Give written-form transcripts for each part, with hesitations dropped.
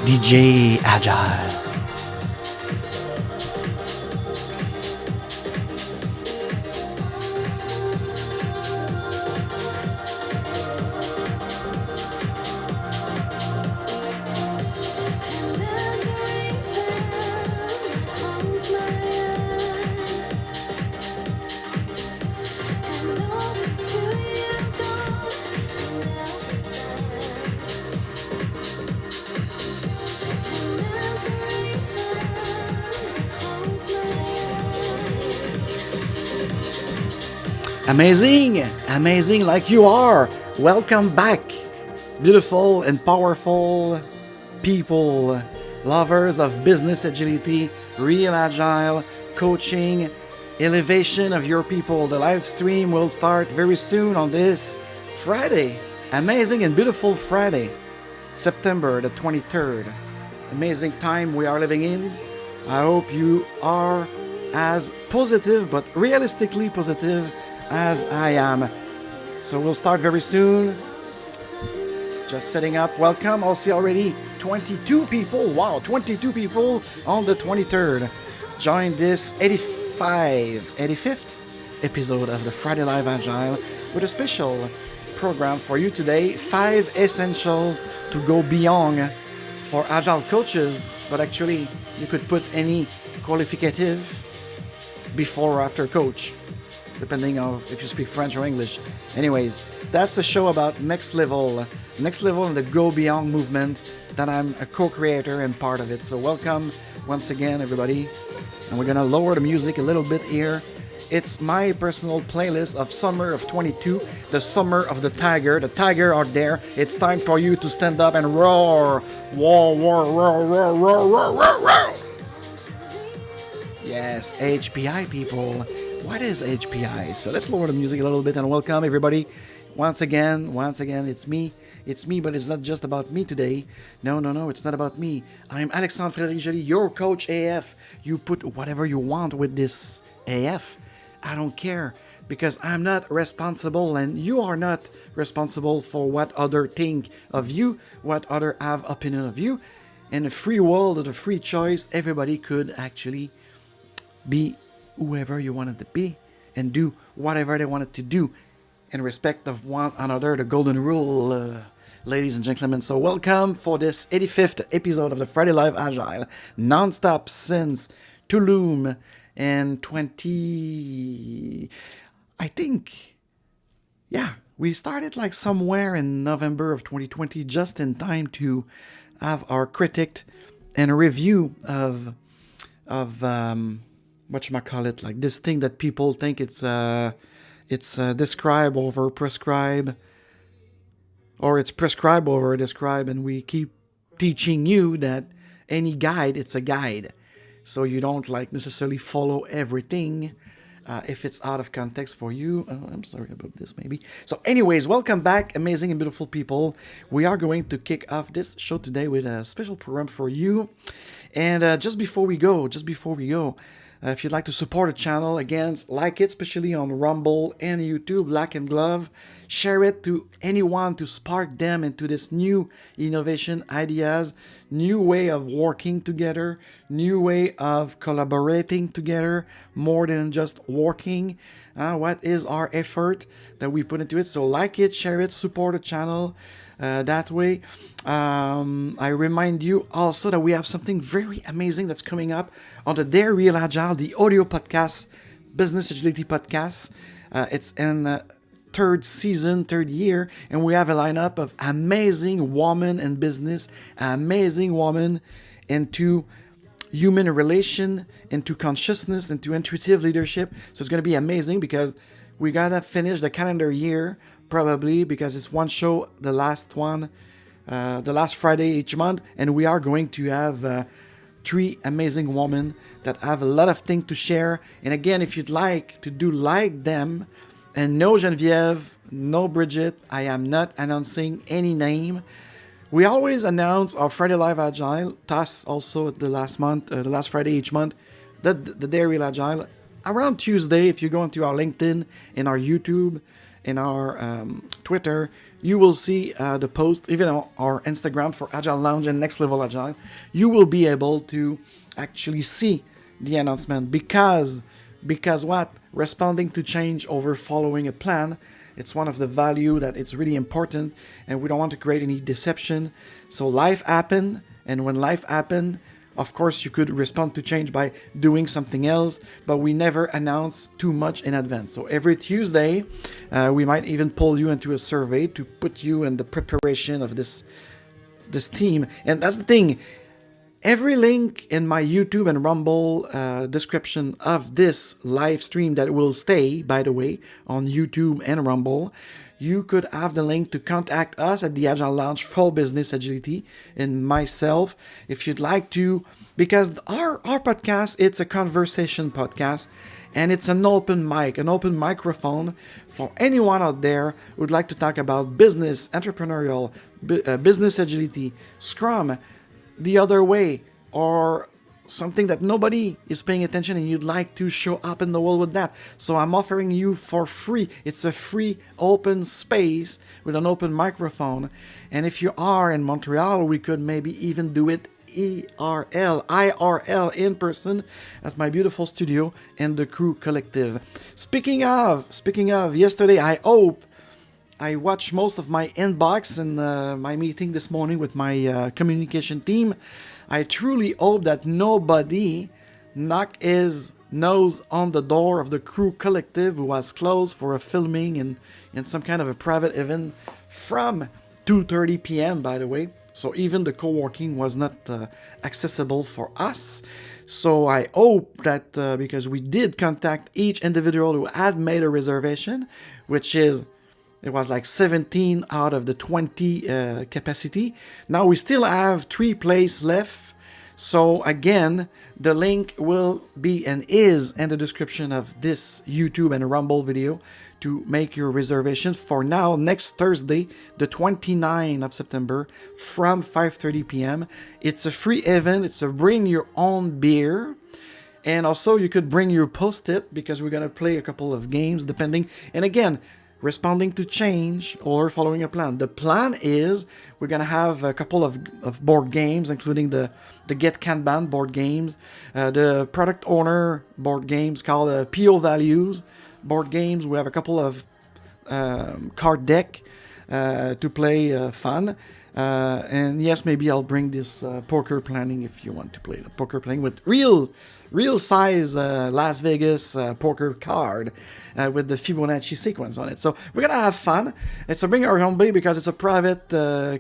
DJ Agile. Amazing like you are. Welcome back, beautiful and powerful people, lovers of business agility, real agile, coaching, elevation of your people. The live stream will start very soon on this Friday. Amazing and beautiful Friday, September the 23rd. Amazing time we are living in. I hope you are as positive, but realistically positive as I am. So we'll start very soon. Just setting up. Welcome. I'll see already 22 people. Wow, 22 people on the 23rd. Join this 85th episode of the Friday Live Agile with a special program for you today. 5 essentials to go beyond for Agile coaches, but actually you could put any qualificative before or after coach, depending on if you speak French or English. Anyways, that's a show about next level in the Go Beyond movement that I'm a co-creator and part of it. So welcome once again, everybody. And we're gonna lower the music a little bit here. It's my personal playlist of summer of 22, the summer of the tiger. The tiger out there. It's time for you to stand up and roar. Roar, roar, roar, roar, roar, roar, roar, roar. Yes, HPI people. What is HPI? So let's lower the music a little bit and welcome everybody. Once again, it's me, but it's not just about me today. No, it's not about me. I'm Alexandre, your coach AF. You put whatever you want with this AF. I don't care, because I'm not responsible and you are not responsible for what other think of you, what other have opinion of you. In a free world of a free choice, everybody could actually be whoever you wanted to be and do whatever they wanted to do in respect of one another, the golden rule, ladies and gentlemen. So welcome for this 85th episode of the Friday Live Agile, non-stop since Tulum and we started like somewhere in November of 2020, just in time to have our critic and a review of whatchamacallit, like this thing that people think it's describe over prescribe, or it's prescribe over describe, and we keep teaching you that any guide, it's a guide. So you don't like necessarily follow everything if it's out of context for you. Oh, I'm sorry about this, maybe. So anyways, welcome back, amazing and beautiful people. We are going to kick off this show today with a special program for you. And just before we go, if you'd like to support the channel, again, like it, especially on Rumble and YouTube, Black and Glove. Share it to anyone to spark them into this new innovation ideas, new way of working together, new way of collaborating together, more than just working. What is our effort that we put into it? So like it, share it, support the channel. That way, I remind you also that we have something very amazing that's coming up on the Dare Real Agile, the audio podcast, business agility podcast. It's in third season, third year, and we have a lineup of amazing women in business, amazing women into human relation, into consciousness, into intuitive leadership. So it's going to be amazing because we gotta finish the calendar year probably, because it's one show, the last Friday each month, and we are going to have 3 amazing women that have a lot of things to share. And again, if you'd like to do like them, and no Geneviève, no Bridget, I am not announcing any name. We always announce our Friday Live Agile, TAS also the last Friday each month, the Dare Real Agile. Around Tuesday, if you go into our LinkedIn and our YouTube and our Twitter, you will see the post, even on our Instagram for Agile Lounge and Next Level Agile. You will be able to actually see the announcement because what? Responding to change over following a plan. It's one of the value that it's really important, and we don't want to create any deception. So life happened, and when life happened, of course, you could respond to change by doing something else, but we never announce too much in advance. So every Tuesday, we might even pull you into a survey to put you in the preparation of this team. And that's the thing. Every link in my YouTube and Rumble description of this live stream that will stay, by the way, on YouTube and Rumble, you could have the link to contact us at the Agile Lounge for Business Agility and myself if you'd like to, because our podcast, it's a conversation podcast and it's an open mic, an open microphone for anyone out there who would like to talk about business, entrepreneurial, business agility, Scrum, the other way, or something that nobody is paying attention and you'd like to show up in the world with that. So I'm offering you for free. It's a free open space with an open microphone. And if you are in Montreal, we could maybe even do it IRL in person at my beautiful studio and the Crew Collective. Speaking of, yesterday I watched most of my inbox in my meeting this morning with my communication team. I truly hope that nobody knocked his nose on the door of the Crew Collective who was closed for a filming in some kind of a private event from 2:30 p.m., by the way. So even the co-working was not accessible for us. So I hope that because we did contact each individual who had made a reservation, which is it was like 17 out of the 20 capacity. Now we still have 3 places left. So again, the link will be and is in the description of this YouTube and Rumble video to make your reservation for now, next Thursday, the 29th of September from 5:30 p.m. It's a free event. It's a bring your own beer. And also you could bring your Post-it because we're going to play a couple of games depending. And again, responding to change or following a plan. The plan is we're going to have a couple of board games, including the Get Kanban board games, the product owner board games called PO Values board games. We have a couple of card deck to play fun. And yes, maybe I'll bring this poker planning if you want to play the poker playing with real size Las Vegas poker card with the Fibonacci sequence on it. So we're going to have fun. It's a bring our own beer because it's a private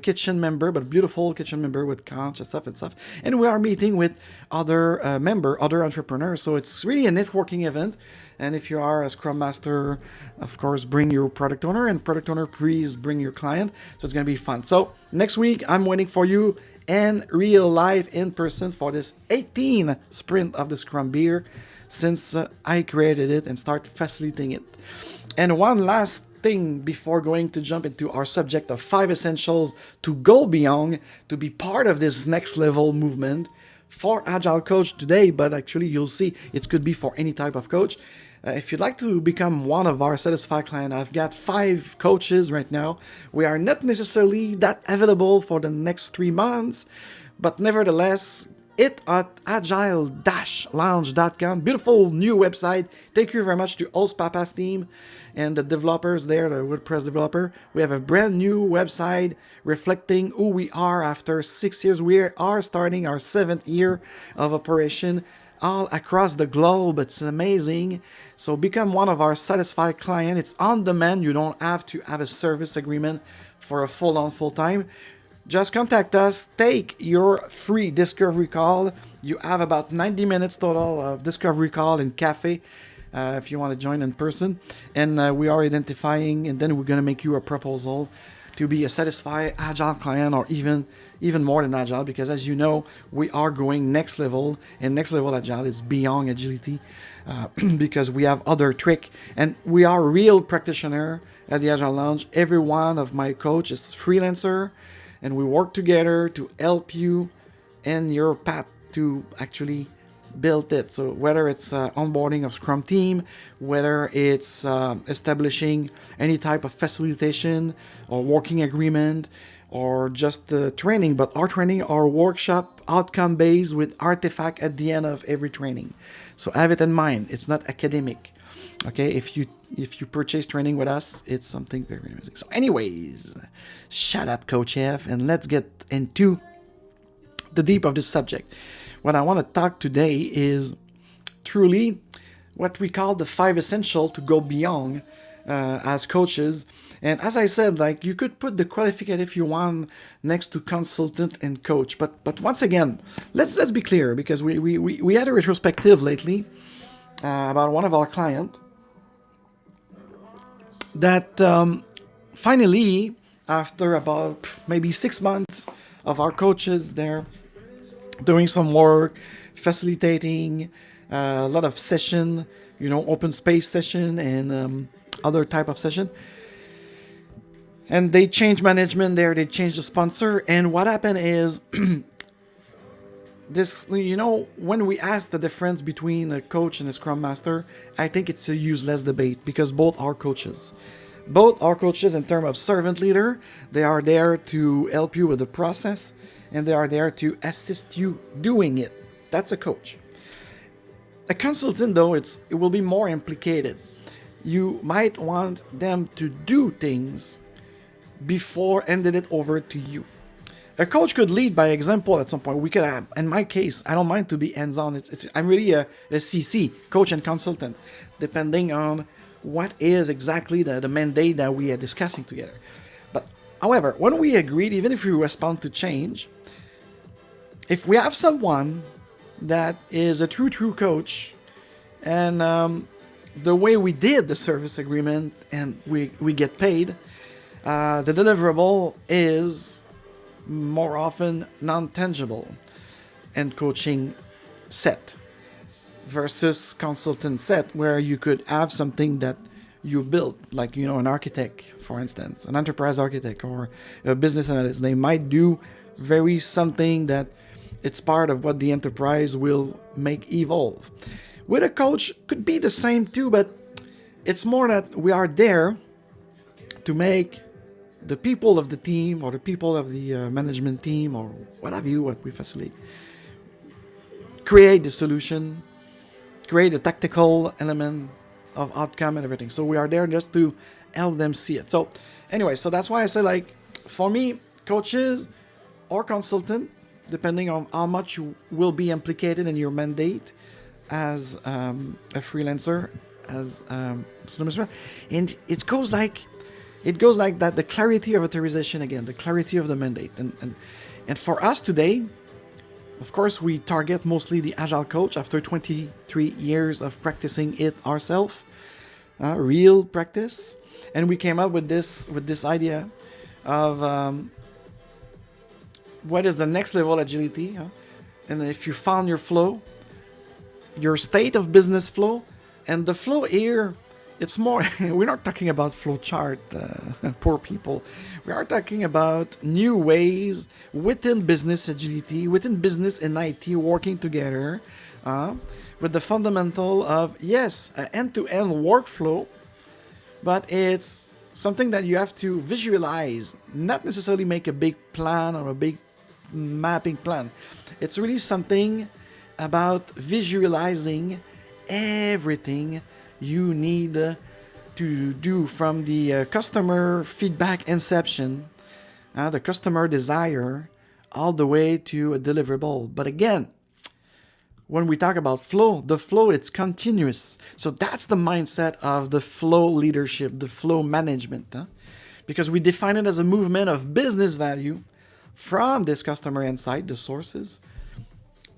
kitchen member, but beautiful kitchen member with conch and stuff. And we are meeting with other entrepreneurs. So it's really a networking event. And if you are a Scrum Master, of course, bring your product owner, and product owner, please bring your client. So it's going to be fun. So next week, I'm waiting for you and real live in person for this 18th sprint of the Scrum Beer since I created it and start facilitating it. And one last thing before going to jump into our subject of 5 essentials to go beyond, to be part of this next level movement for Agile Coach today, but actually you'll see it could be for any type of coach. If you'd like to become one of our satisfied clients, I've got 5 coaches right now. We are not necessarily that available for the next 3 months, but nevertheless, it at agile-lounge.com. Beautiful new website. Thank you very much to Os Papa's team and the developers there, the WordPress developer. We have a brand new website reflecting who we are after 6 years. We are starting our 7th year of operation all across the globe. It's amazing. So become one of our satisfied clients. It's on demand. You don't have to have a service agreement for a full-time. Just contact us, take your free discovery call. You have about 90 minutes total of discovery call in cafe if you want to join in person. And we are identifying, and then we're going to make you a proposal to be a satisfied Agile client, or even more than Agile, because as you know, we are going next level, and next level Agile is beyond agility because we have other trick, and we are real practitioner at the Agile Lounge. Every one of my coach is freelancer. and we work together to help you in your path to actually build it. So whether it's onboarding of Scrum team, whether it's establishing any type of facilitation or working agreement, or just training, but our training are workshop outcome based with artifact at the end of every training. So have it in mind, it's not academic. Okay, if you purchase training with us, it's something very amazing. So anyways, shut up, Coach F, and let's get into the deep of this subject. What I want to talk today is truly what we call the 5 essentials to go beyond as coaches. And as I said, like, you could put the qualificative if you want next to consultant and coach. But once again, let's be clear, because we had a retrospective lately about one of our clients that finally, after about maybe 6 months of our coaches there doing some work, facilitating a lot of session, open space session and other type of session. And they changed management there, they changed the sponsor. And what happened is, this, when we ask the difference between a coach and a Scrum Master, I think it's a useless debate, because both are coaches. Both are coaches in terms of servant leader. They are there to help you with the process, and they are there to assist you doing it. That's a coach. A consultant, though, it will be more implicated. You might want them to do things before handing it over to you. A coach could lead by example at some point. We could have, in my case, I don't mind to be hands-on. I'm really a CC, coach and consultant, depending on what is exactly the mandate that we are discussing together. But however, when we agreed, even if we respond to change, if we have someone that is a true coach, and the way we did the service agreement and we get paid, the deliverable is more often non-tangible and coaching set versus consultant set, where you could have something that you built, like an architect, for instance, an enterprise architect or a business analyst. They might do very something that it's part of what the enterprise will make evolve. With a coach, could be the same too, but it's more that we are there to make the people of the team or the people of the management team or what have you, what we facilitate, create the solution, create a tactical element of outcome and everything. So we are there just to help them see it. So anyway, so that's why I say, like, for me, coaches or consultant, depending on how much you will be implicated in your mandate as a freelancer, as and it goes like that, the clarity of authorization again, the clarity of the mandate. And for us today, of course, we target mostly the Agile coach after 23 years of practicing it ourselves, real practice. And we came up with this idea of what is the next level agility. And if you found your flow, your state of business flow, and the flow here, it's more, we're not talking about flow chart, poor people. We are talking about new ways within business agility, within business and IT working together, with the fundamental of, yes, end-to-end workflow, but it's something that you have to visualize, not necessarily make a big plan or a big mapping plan. It's really something about visualizing everything you need to do, from the customer feedback inception, the customer desire, all the way to a deliverable. But again, when we talk about flow, the flow, it's continuous. So that's the mindset of the flow leadership, the flow management, because we define it as a movement of business value from this customer insight, the sources,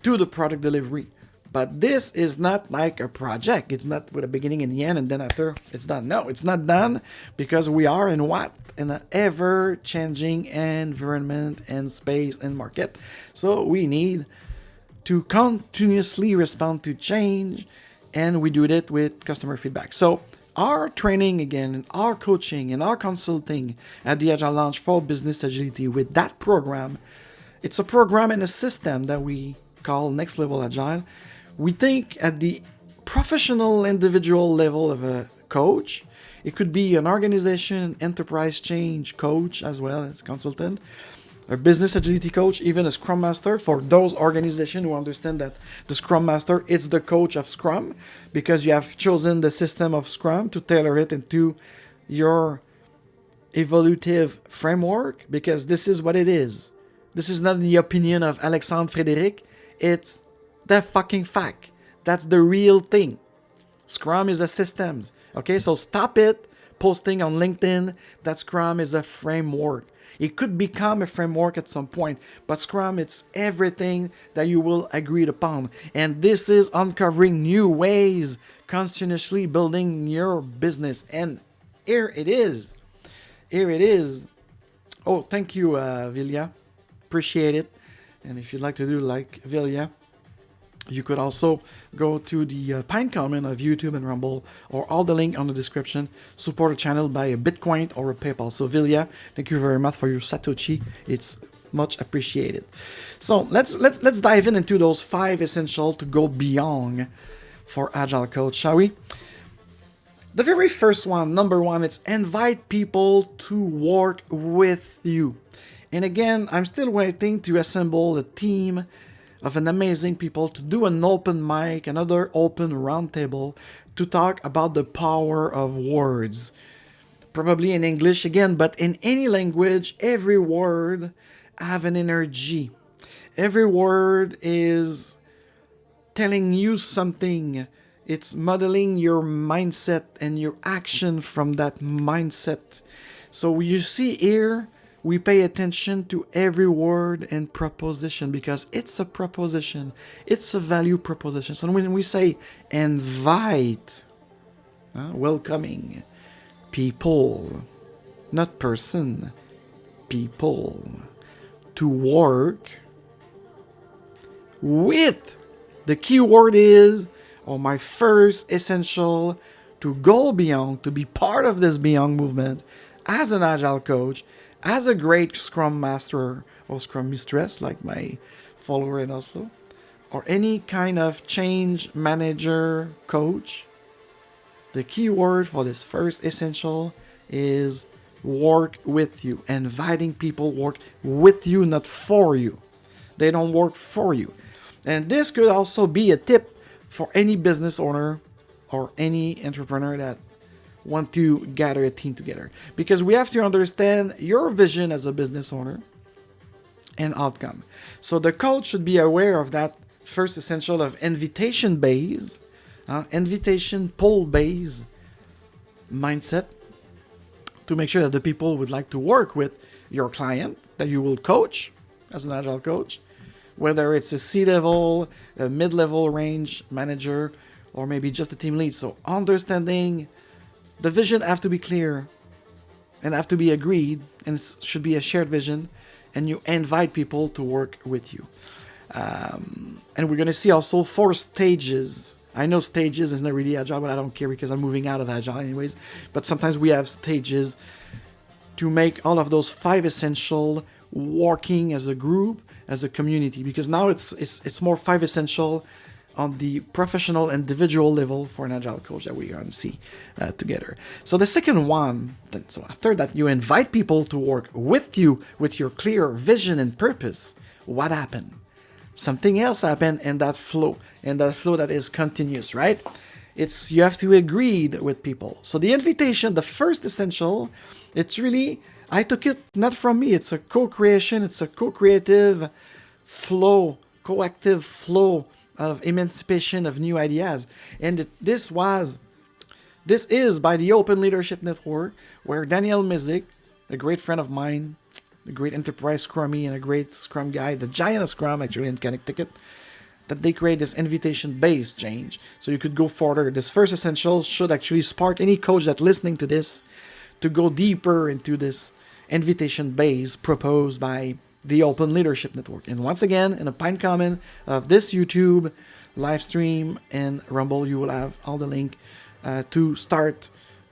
to the product delivery. But this is not like a project. It's not with a beginning and the end, and then after it's done. No, it's not done, because we are in what? In an ever-changing environment and space and market. So we need to continuously respond to change, and we do it with customer feedback. So our training again, and our coaching and our consulting at the Agile Lounge for Business Agility with that program. It's a program and a system that we call Next Level Agile. We think at the professional individual level of a coach. It could be an organization, enterprise change coach as well as consultant, a business agility coach, even a Scrum Master for those organizations who understand that the Scrum Master is the coach of Scrum because you have chosen the system of Scrum to tailor it into your evolutive framework, because this is what it is. This is not the opinion of Alexandre Frédéric. It's the fucking fact. That's the real thing. Scrum is a systems. Okay, so stop it posting on LinkedIn that Scrum is a framework. It could become a framework at some point, but Scrum, it's everything that you will agree upon. And this is uncovering new ways, continuously building your business. And here it is. Here it is. Oh, thank you, Vilya. Appreciate it. And if you'd like to do like Vilya, you could also go to the Pine comment of YouTube and Rumble, or all the link on the description. Support the channel by a Bitcoin or a PayPal. So Vilya, thank you very much for your Satoshi. It's much appreciated. So let's dive into those 5 essentials to go beyond for Agile Coach, shall we? The very first one, number 1, it's invite people to work with you. And again, I'm still waiting to assemble a team of an amazing people to do an open mic, another open roundtable to talk about the power of words. Probably in English again, but in any language, every word have an energy. Every word is telling you something. It's modeling your mindset and your action from that mindset. So you see here, we pay attention to every word and proposition because it's a proposition. It's a value proposition. So when we say invite, welcoming people, not person, people, to work with, the key word is, or my first essential to go beyond, to be part of this beyond movement as an Agile coach, as a great Scrum Master or Scrum Mistress, like my follower in Oslo, or any kind of change manager coach, the key word for this first essential is work with you. Inviting people work with you, not for you. They don't work for you. And this could also be a tip for any business owner or any entrepreneur that want to gather a team together, because we have to understand your vision as a business owner and outcome. So the coach should be aware of that first essential of invitation based, invitation pull based mindset, to make sure that the people would like to work with your client that you will coach as an Agile coach, whether it's a C-level, a mid-level range manager, or maybe just a team lead. So understanding the vision have to be clear and have to be agreed, and it should be a shared vision, and you invite people to work with you. And we're going to see also 4 stages. I know stages is not really Agile, but I don't care because I'm moving out of Agile anyways. But sometimes we have stages to make all of those 5 essential working as a group, as a community, because now it's more 5 essential on the professional individual level for an Agile coach that we're going to see together. So the second one, so after that you invite people to work with you with your clear vision and purpose, what happened? Something else happened in that flow, that is continuous, right? It's, you have to agree with people. So the invitation, the first essential, it's really, I took it not from me, it's a co-creation, it's a co-creative flow, co-active flow of emancipation of new ideas. And this is by the Open Leadership Network, where Daniel Mizik, a great friend of mine, a great enterprise scrummy and a great Scrum guy, the giant of Scrum actually in Connecticut, that they create this invitation-based change. So you could go further. This first essential should actually spark any coach that's listening to this to go deeper into this invitation-based proposed by the Open Leadership Network. And once again, in a pinned comment of this YouTube live stream and Rumble, you will have all the link to start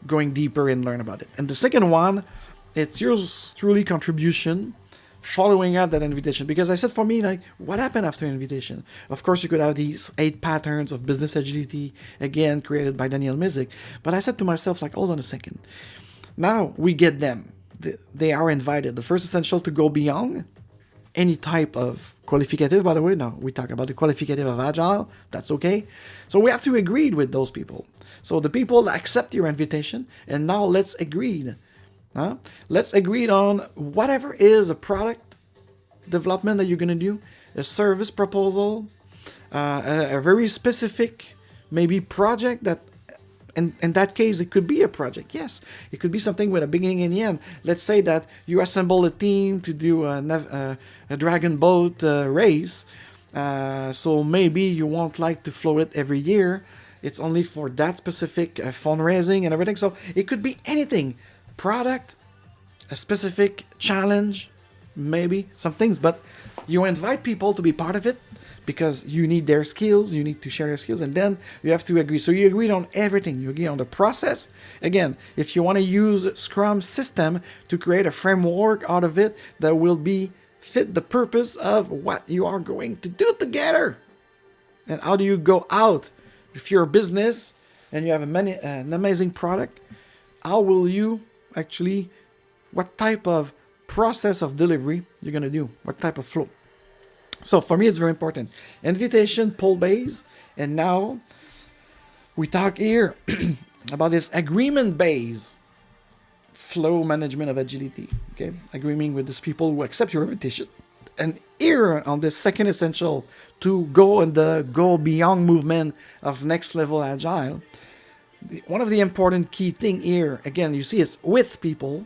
going deeper and learn about it. And the second one, it's yours truly contribution, following up that invitation. Because I said for me, like, what happened after invitation? Of course, you could have these 8 patterns of business agility, again, created by Daniel Mizik. But I said to myself, like, hold on a second. Now we get them. They are invited. The first essential to go beyond any type of qualificative, by the way. Now we talk about the qualificative of Agile. That's okay. So we have to agree with those people. So the people accept your invitation, and now let's agree. Let's agree on whatever is a product development that you're going to do, a service proposal, a very specific maybe project that, in that case, it could be a project. Yes, it could be something with a beginning and end. Let's say that you assemble a team to do a dragon boat race. So maybe you won't like to flow it every year. It's only for that specific fundraising and everything. So it could be anything. Product, a specific challenge, maybe some things. But you invite people to be part of it because you need their skills. You need to share their skills. And then you have to agree. So you agreed on everything. You agree on the process. Again, if you want to use Scrum system to create a framework out of it that will be fit the purpose of what you are going to do together. And how do you go out? If you're a business and you have an amazing product, how will you actually, what type of process of delivery you're going to do? What type of flow? So for me, it's very important. Invitation, pull base, and now we talk here about this agreement base flow management of agility. Okay, agreeing with these people who accept your invitation. And here on this second essential to go in the go beyond movement of next level agile, one of the important key thing here, again, you see it's with people,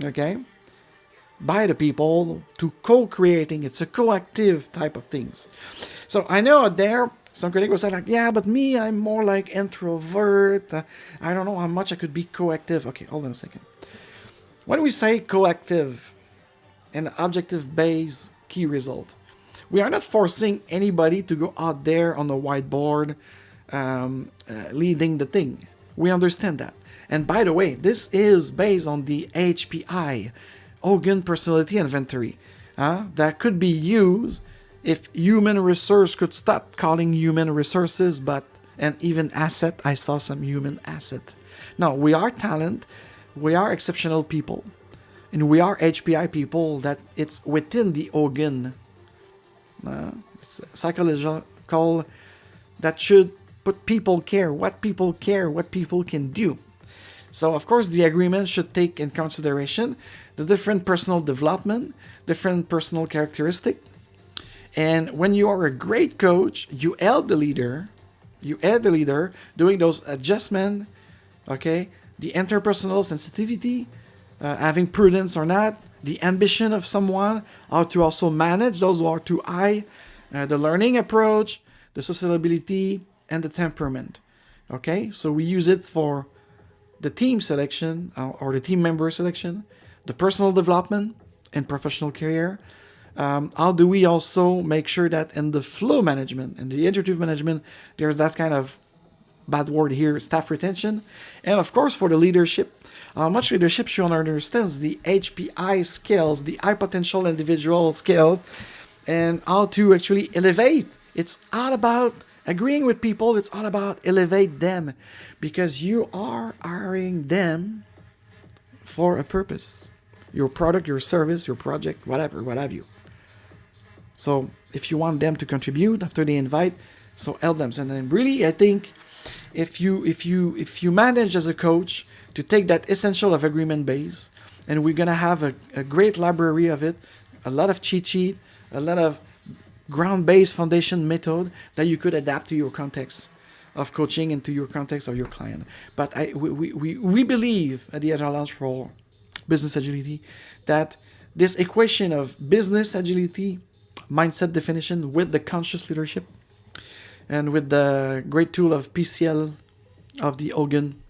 okay, by the people, to co-creating. It's a co-active type of things. So I know there some critics will say like, yeah, but me, I'm more like introvert. I don't know how much I could be co-active. Okay, hold on a second. When we say co-active and objective-based key result, we are not forcing anybody to go out there on the whiteboard leading the thing. We understand that. And by the way, this is based on the HPI, Hogan Personality Inventory, that could be used if human resource could stop calling human resources, and even asset. I saw some human asset. No, we are talent. We are exceptional people. And we are HPI people that it's within the Hogan. It's psychological that should put people care, what people can do. So, of course, the agreement should take in consideration the different personal development, different personal characteristic. And when you are a great coach, you help the leader doing those adjustments, okay? The interpersonal sensitivity, having prudence or not, the ambition of someone, how to also manage those who are too high, the learning approach, the sociability, and the temperament. Okay, so we use it for the team selection or the team member selection, the personal development and professional career. How do we also make sure that in the flow management and the iterative management, there's that kind of bad word here, staff retention. And of course, for the leadership, how much leadership should understand the HPI skills, the high potential individual skills, and how to actually elevate. It's all about agreeing with people. It's all about elevate them because you are hiring them for a purpose. Your product, your service, your project, whatever, what have you. So if you want them to contribute after they invite, so help them. And then really, I think if you manage as a coach to take that essential of agreement base, and we're gonna have a great library of it, a lot of cheat sheet, a lot of ground-based foundation method that you could adapt to your context of coaching and to your context of your client. But we believe at the Agile Lounge for Business Agility that this equation of business agility, mindset definition with the conscious leadership, and with the great tool of PCL of the Hogan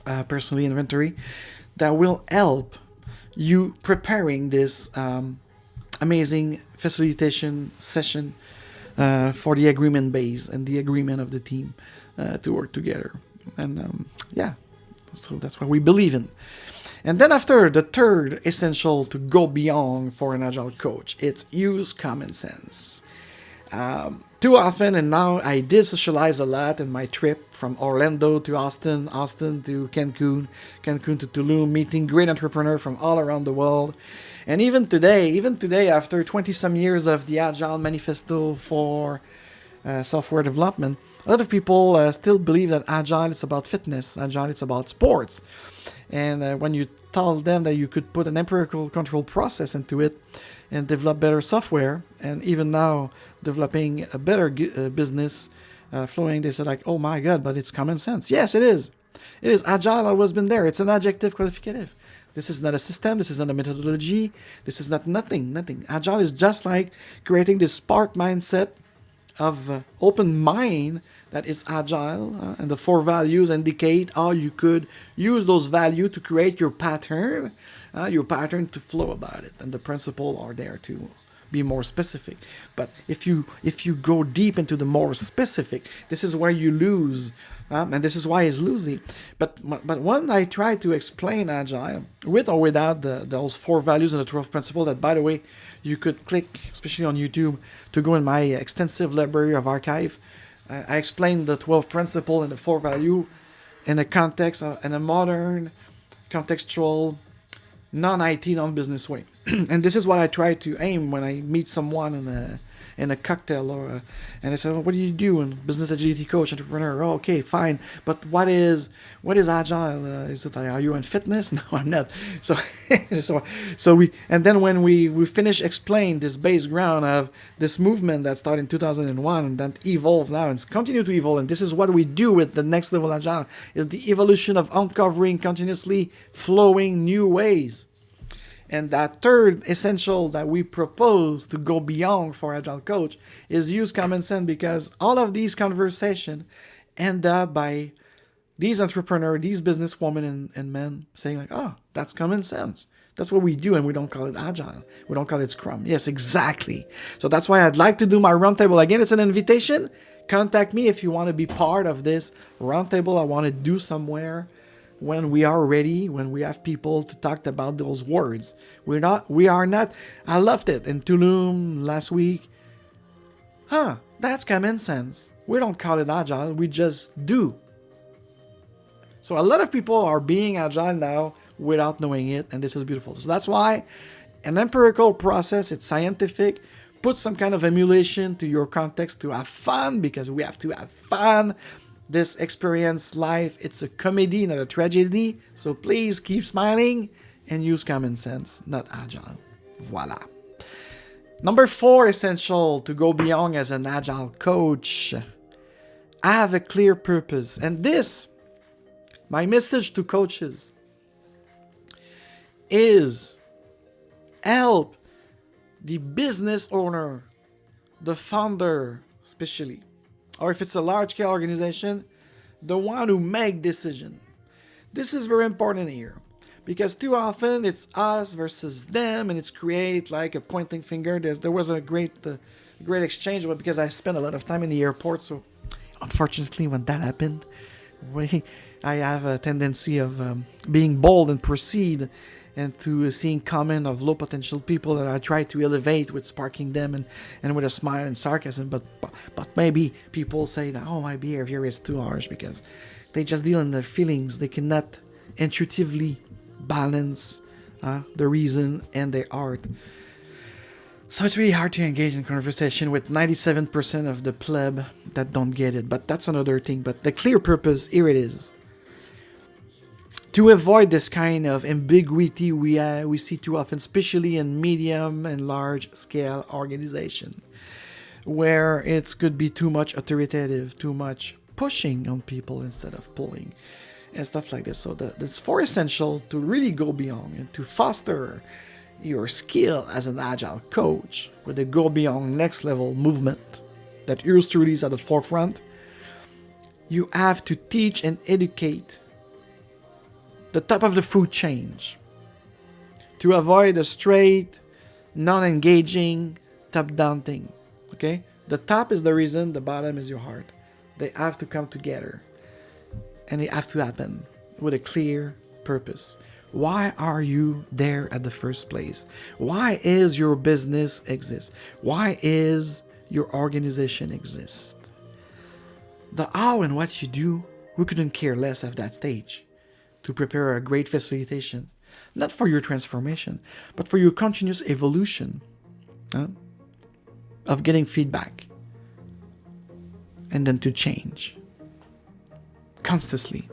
Personality Inventory, that will help you preparing this amazing facilitation session for the agreement base and the agreement of the team to work together. And So that's what we believe in. And then after, the third essential to go beyond for an agile coach, it's use common sense. Too often, and now I did socialize a lot in my trip from Orlando to Austin, Austin to Cancun, Cancun to Tulum, meeting great entrepreneurs from all around the world. And even today, after 20 some years of the Agile Manifesto for software development, a lot of people still believe that Agile is about fitness, Agile is about sports. And when you tell them that you could put an empirical control process into it and develop better software, and even now developing a better business flowing, they say like, oh my God, but it's common sense. Yes, it is. It is. Agile always been there. It's an adjective qualificative. This is not a system. This is not a methodology. This is not nothing. Agile is just like creating this spark mindset of open mind that is agile, and the 4 values indicate how you could use those values to create your pattern to flow about it, and the principles are there to be more specific. But if you go deep into the more specific, this is where you lose, and this is why it's losing. But when I try to explain agile with or without those 4 values and the 12 principles, that by the way you could click, especially on YouTube, to go in my extensive library of archive. I explained the 12 principles and the 4 value in a context, in a modern, contextual, non-IT, non-business way. And this is what I try to aim when I meet someone in a cocktail, and I say, well, what do you do? And business agility coach, entrepreneur. Oh, okay, fine. But what is agile? Is it are you in fitness? No, I'm not. So and then when we finish explain this base ground of this movement that started in 2001 and that evolved now and continue to evolve, and this is what we do with the next level agile, is the evolution of uncovering continuously flowing new ways. And that third essential that we propose to go beyond for Agile Coach is use common sense, because all of these conversations end up by these entrepreneurs, these businesswomen and men saying like, oh, that's common sense. That's what we do, and we don't call it Agile. We don't call it Scrum. Yes, exactly. So that's why I'd like to do my roundtable. Again, it's an invitation. Contact me if you want to be part of this roundtable I want to do somewhere. When we are ready, when we have people to talk about those words. We are not, I loved it in Tulum last week. That's common sense. We don't call it agile, we just do. So a lot of people are being agile now without knowing it, and this is beautiful. So that's why an empirical process, it's scientific, put some kind of emulation to your context to have fun, because we have to have fun. This experience life, it's a comedy, not a tragedy. So please keep smiling and use common sense, not agile. Voila. Number 4 essential to go beyond as an agile coach. Have a clear purpose. And this, my message to coaches, is help the business owner, the founder especially, or if it's a large-scale organization, the one who make decision. This is very important here, because too often it's us versus them, and it's create like a pointing finger. There was a great exchange, but because I spent a lot of time in the airport, so unfortunately when that happened, I have a tendency of being bold and proceed, and to seeing comment of low potential people that I try to elevate with sparking them and with a smile and sarcasm, but maybe people say that, oh, my behavior is too harsh because they just deal in their feelings. They cannot intuitively balance the reason and their art. So it's really hard to engage in conversation with 97% of the pleb that don't get it, but that's another thing. But the clear purpose, here it is. To avoid this kind of ambiguity we see too often, especially in medium and large scale organization, where it could be too much authoritative, too much pushing on people instead of pulling, and stuff like this. So that's 4 essential to really go beyond and to foster your skill as an agile coach with the go beyond next level movement that yours truly is at the forefront. You have to teach and educate the top of the food chain to avoid a straight, non-engaging, top-down thing. Okay? The top is the reason, the bottom is your heart. They have to come together. And they have to happen. with a clear purpose. Why are you there at the first place? Why is your business exist? Why is your organization exist? The how and what you do, we couldn't care less at that stage to prepare a great facilitation, not for your transformation, but for your continuous evolution of getting feedback and then to change constantly.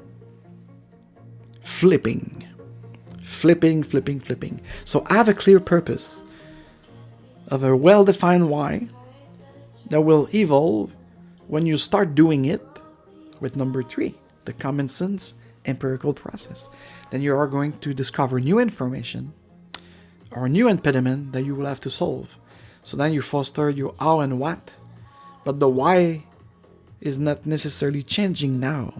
Flipping. So have a clear purpose of a well-defined why that will evolve when you start doing it with number 3, the common sense empirical process. Then you are going to discover new information or new impediment that you will have to solve. So then you foster your how and what, but the why is not necessarily changing now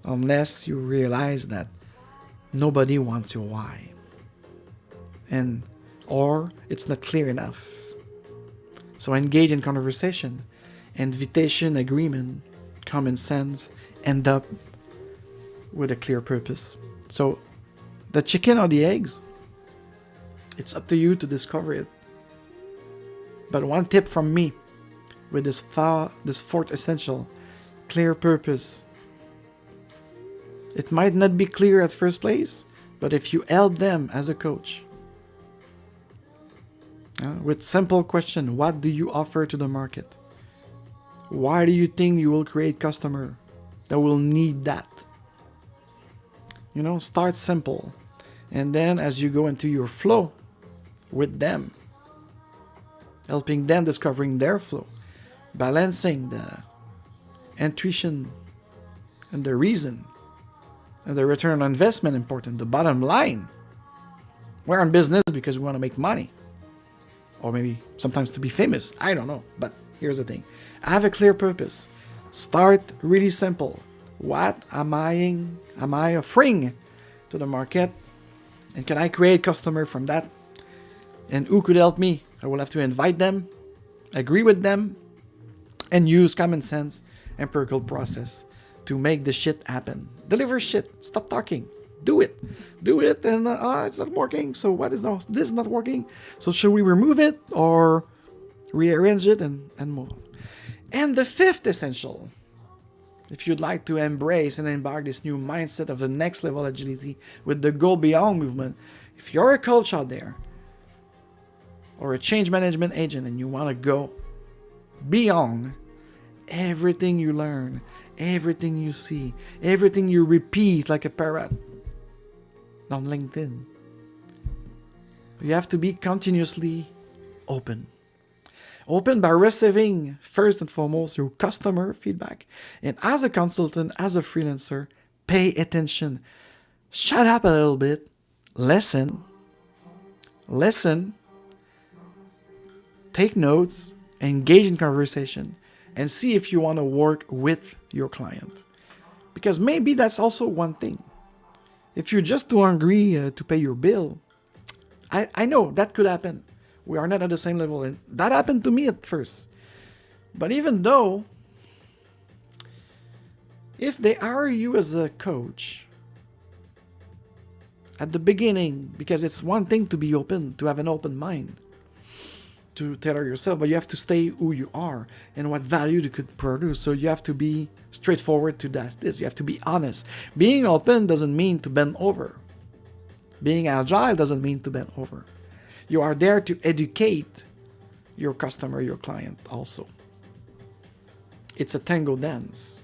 unless you realize that nobody wants your why, or it's not clear enough. So engage in conversation, invitation, agreement, common sense, end up with a clear purpose. So the chicken or the eggs, it's up to you to discover it. But one tip from me with this fourth essential, clear purpose. It might not be clear at first place, but if you help them as a coach with simple question, what do you offer to the market? Why do you think you will create customer that will need that? Start simple. And then as you go into your flow with them, helping them discovering their flow, balancing the intuition and the reason, and the return on investment important, the bottom line. We're in business because we want to make money. Or maybe sometimes to be famous. I don't know. But here's the thing. Have a clear purpose. Start really simple. What am I offering to the market? And can I create customer from that? And who could help me? I will have to invite them, agree with them, and use common sense, empirical process to make the shit happen. Deliver shit. Stop talking. Do it. And it's not working. So what is this is not working? So should we remove it or rearrange it and move on? And the fifth essential, if you'd like to embrace and embark this new mindset of the next level agility with the go beyond movement, if you're a coach out there or a change management agent and you want to go beyond everything you learn, everything you see, everything you repeat like a parrot on LinkedIn, you have to be continuously open. Open by receiving, first and foremost, your customer feedback. And as a consultant, as a freelancer, pay attention. Shut up a little bit. Listen. Take notes. Engage in conversation. And see if you want to work with your client. Because maybe that's also one thing. If you're just too hungry to pay your bill, I know that could happen. We are not at the same level. And that happened to me at first. But even though, if they hire you as a coach at the beginning, because it's one thing to be open, to have an open mind, to tailor yourself, but you have to stay who you are and what value you could produce. So you have to be straightforward to that. You have to be honest. Being open doesn't mean to bend over. Being agile doesn't mean to bend over. You are there to educate your customer, your client also. It's a tango dance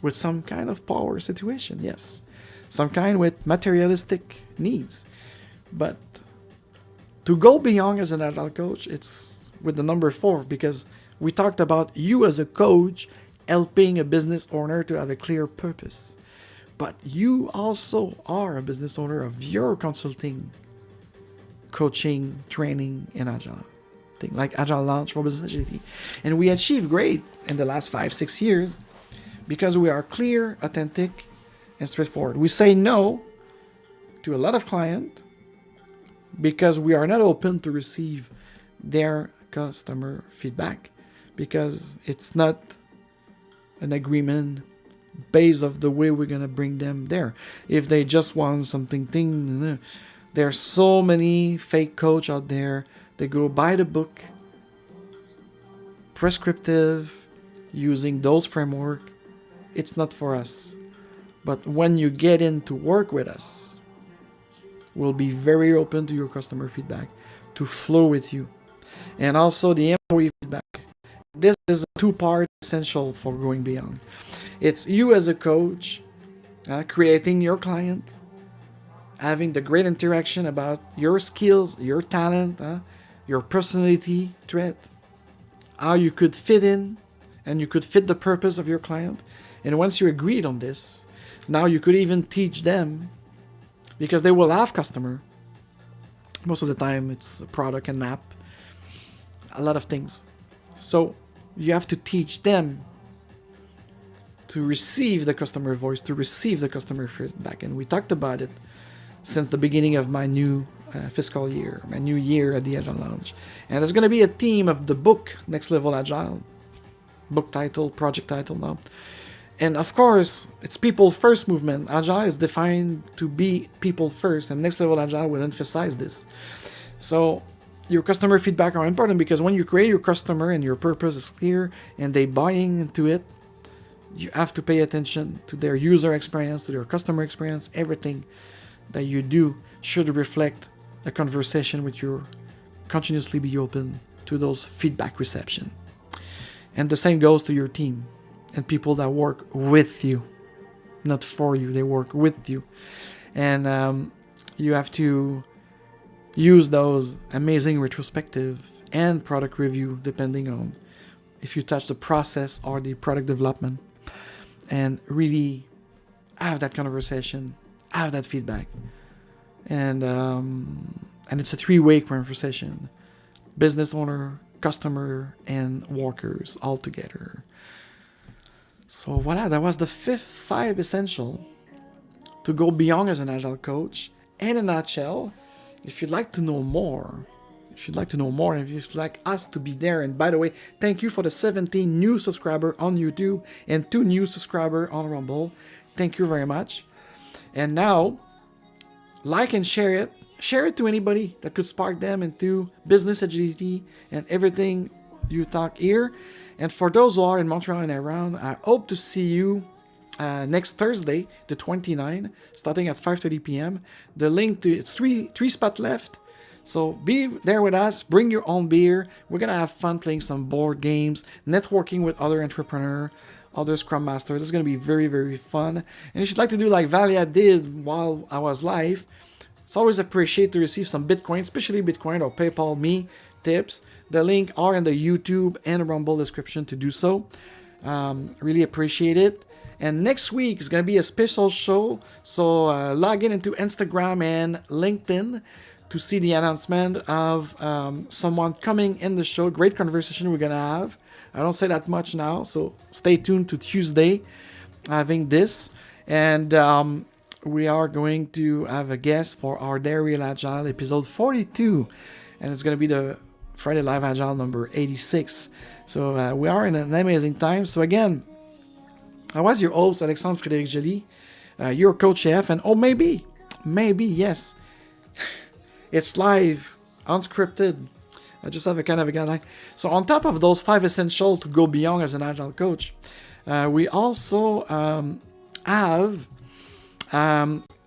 with some kind of power situation, yes. Some kind with materialistic needs. But to go beyond as an agile coach, it's with the number 4, because we talked about you as a coach helping a business owner to have a clear purpose. But you also are a business owner of your consulting, coaching, training, and agile thing like Agile Lounge for business agility. And we achieved great in the last 5-6 years because we are clear, authentic, and straightforward. We say no to a lot of clients because we are not open to receive their customer feedback, because it's not an agreement based of the way we're gonna bring them there. If they just want something, there are so many fake coach out there. They go by the book, prescriptive, using those framework. It's not for us. But when you get in to work with us, we'll be very open to your customer feedback, to flow with you, and also the employee feedback. This is a two-part essential for going beyond. It's you as a coach, creating your client, having the great interaction about your skills, your talent, your personality trait, how you could fit in, and you could fit the purpose of your client. And once you agreed on this, now you could even teach them, because they will have customer. Most of the time it's a product and app, a lot of things. So you have to teach them to receive the customer voice, to receive the customer feedback. And we talked about it since the beginning of my new fiscal year, my new year at the Agile Lounge. And there's going to be a theme of the book, Next Level Agile. Book title, project title now. And of course, it's people first movement. Agile is defined to be people first, and Next Level Agile will emphasize this. So your customer feedback are important, because when you create your customer and your purpose is clear and they buying into it, you have to pay attention to their user experience, to their customer experience. Everything that you do should reflect a conversation with your, continuously be open to those feedback reception. And the same goes to your team and people that work with you, not for you, they work with you. And you have to use those amazing retrospective and product review, depending on if you touch the process or the product development, and really have that conversation, have that feedback. And it's a three-way conversation: business owner, customer, and workers all together. So voila, that was the five essential to go beyond as an Agile coach. In a nutshell, if you'd like to know more, and if you'd like us to be there, and by the way, thank you for the 17 new subscribers on YouTube and 2 new subscribers on Rumble. Thank you very much. And now, like and share it. Share it to anybody that could spark them into business agility and everything you talk here. And for those who are in Montreal and around, I hope to see you next Thursday, the 29th, starting at 5:30 p.m. The link to it's three spots left. So be there with us. Bring your own beer. We're gonna have fun playing some board games, networking with other entrepreneurs, other Scrum Masters. It's gonna be very, very fun. And if you'd like to do like Valia did while I was live, it's always appreciated to receive some Bitcoin, especially Bitcoin or PayPal me tips. The link are in the YouTube and Rumble description to do so. Really appreciate it. And next week is going to be a special show. So log in into Instagram and LinkedIn to see the announcement of someone coming in the show. Great conversation we're going to have. I don't say that much now, so stay tuned to Tuesday having this. And we are going to have a guest for our Dare Real Agile episode 42. And it's going to be the Friday Live Agile number 86. So we are in an amazing time. So again, I was your host, Alexandre Frédéric Joly, your coach AF, and maybe, yes, it's live, unscripted. I just have a kind of a guideline. So on top of those 5 essentials to go beyond as an Agile coach, we also have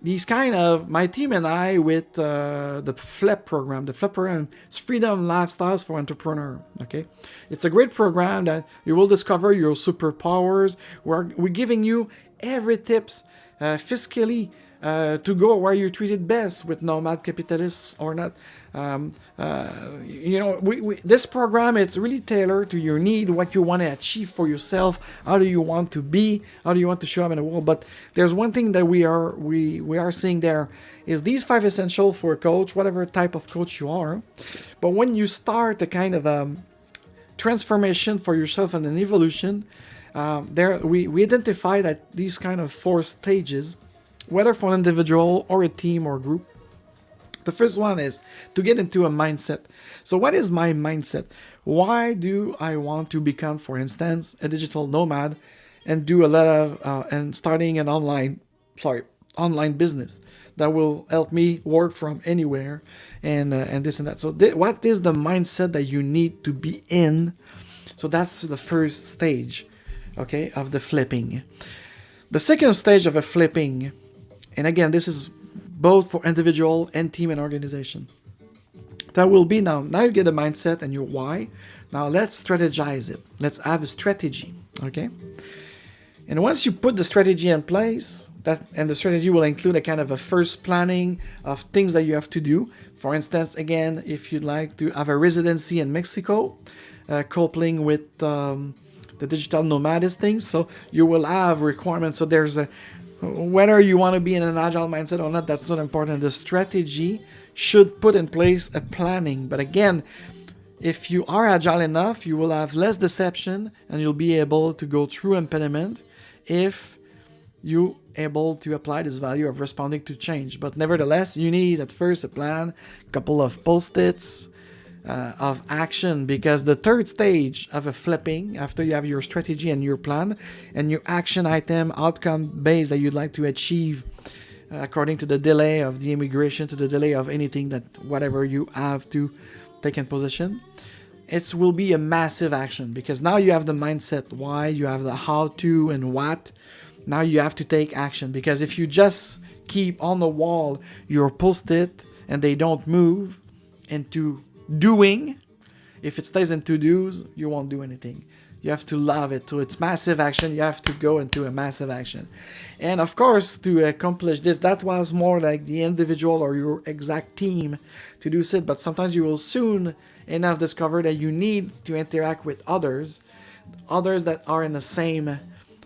these kind of, my team and I with the FLEP program. The FLEP program is Freedom Lifestyles for Entrepreneur. Okay, it's a great program that you will discover your superpowers. We're giving you every tips fiscally to go where you're treated best with nomad capitalists or not. This program, it's really tailored to your need, what you want to achieve for yourself, how do you want to be, how do you want to show up in the world. But there's one thing that we are seeing there is these 5 essentials for a coach, whatever type of coach you are. But when you start a kind of transformation for yourself and an evolution, we identify that these kind of 4 stages, whether for an individual or a team or group. The first one is to get into a mindset. So what is my mindset? Why do I want to become, for instance, a digital nomad and do a lot of and starting an online business that will help me work from anywhere, and this and that. So what is the mindset that you need to be in? So that's the first stage, okay, of the flipping. The second stage of a flipping, and again, this is both for individual and team and organization. That will be now you get a mindset and your why. Now let's strategize it. Let's have a strategy, okay? And once you put the strategy in place, and the strategy will include a kind of a first planning of things that you have to do. For instance, again, if you'd like to have a residency in Mexico, coupling with the digital nomadist things, so you will have requirements. So there's whether you want to be in an agile mindset or not, that's not important. The strategy should put in place a planning. But again, if you are agile enough, you will have less deception and you'll be able to go through impediment if you able to apply this value of responding to change. But nevertheless, you need at first a plan, a couple of post-its of action, because the third stage of a flipping, after you have your strategy and your plan and your action item outcome base that you'd like to achieve, according to the delay of the immigration, to the delay of anything that whatever you have to take in position, it will be a massive action, because now you have the mindset why, you have the how to and what. Now you have to take action, because if you just keep on the wall your post-it and they don't move into doing, if it stays in to-dos, you won't do anything. You have to love it. So it's massive action. You have to go into a massive action. And of course, to accomplish this, that was more like the individual or your exact team to do it. But sometimes you will soon enough discover that you need to interact with others that are in the same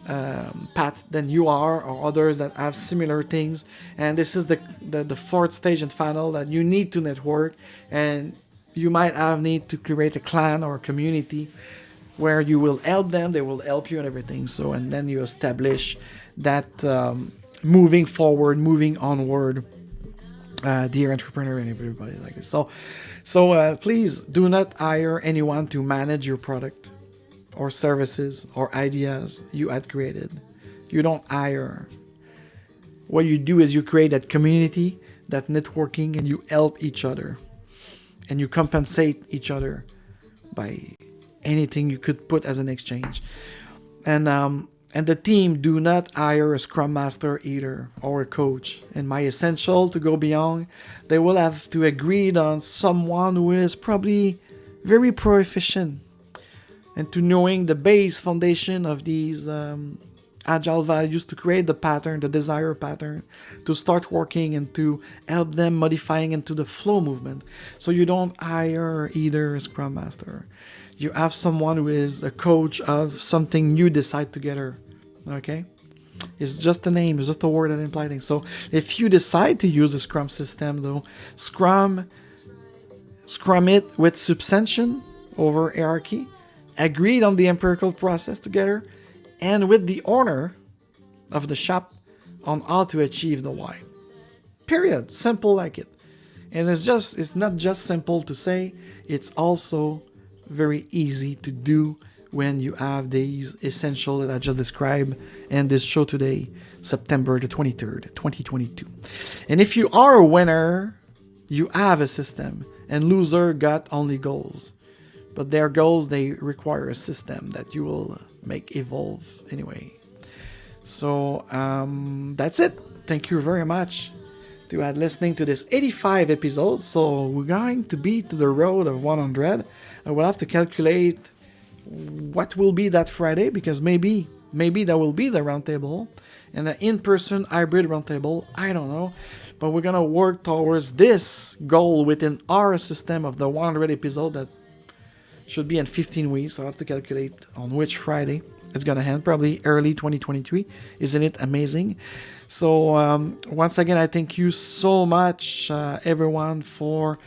path than you are, or others that have similar things. And this is the fourth stage and final, that you need to network, and you might have need to create a clan or a community where you will help them, they will help you and everything. So, and then you establish that moving forward, moving onward, dear entrepreneur and everybody like this. So please do not hire anyone to manage your product or services or ideas you had created. You don't hire. What you do is you create that community, that networking, and you help each other. And you compensate each other by anything you could put as an exchange. And the team do not hire a scrum master either, or a coach. And my essential to go beyond, they will have to agree on someone who is probably very proficient and to knowing the base foundation of these agile values, to create the pattern, the desired pattern, to start working and to help them modifying into the flow movement. So you don't hire either a scrum master. You have someone who is a coach of something you decide together. Okay? It's just a name, it's just a word that implies things. So if you decide to use a Scrum system, though, Scrum it with substantion over hierarchy, agreed on the empirical process together, and with the owner of the shop on how to achieve the why. Period. Simple like it. And it's not just simple to say, it's also very easy to do when you have these essential that I just described in this show today, September the 23rd, 2022. And if you are a winner, you have a system, and loser got only goals. But their goals, they require a system that you will make evolve anyway. So that's it. Thank you very much to listening to this 85 episode. So we're going to be to the road of 100. I will have to calculate what will be that Friday, because maybe that will be the roundtable and an in-person hybrid roundtable. I don't know. But we're going to work towards this goal within our system of the 100 episode that should be in 15 weeks. So I have to calculate on which Friday it's going to end, probably early 2023. Isn't it amazing? So once again, I thank you so much, everyone, for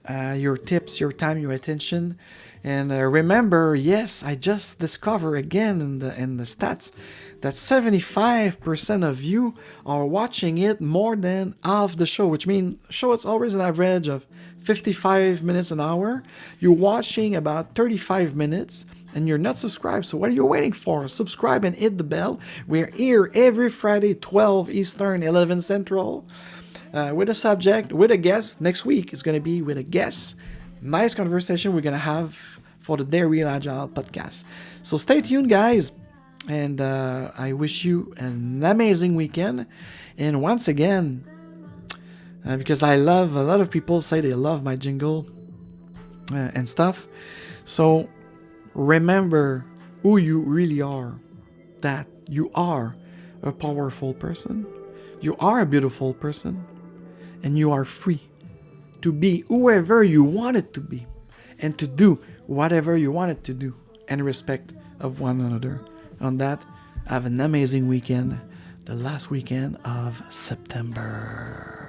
your tips, your time, your attention. And remember, yes, I just discovered again in the stats that 75% of you are watching it more than half the show, which means show it's always an average of 55 minutes an hour. You're watching about 35 minutes, and you're not subscribed, so what are you waiting for? Subscribe and hit the bell. We're here every Friday, 12 Eastern, 11 Central, with a subject, with a guest. Next week is going to be with a guest. Nice conversation we're going to have for the Dare Real Agile Podcast. So stay tuned, guys, and I wish you an amazing weekend. And once again, because I love, a lot of people say they love my jingle and stuff. So remember who you really are, that you are a powerful person, you are a beautiful person, and you are free to be whoever you wanted to be and to do whatever you wanted to do in respect of one another. On that, have an amazing weekend, the last weekend of September.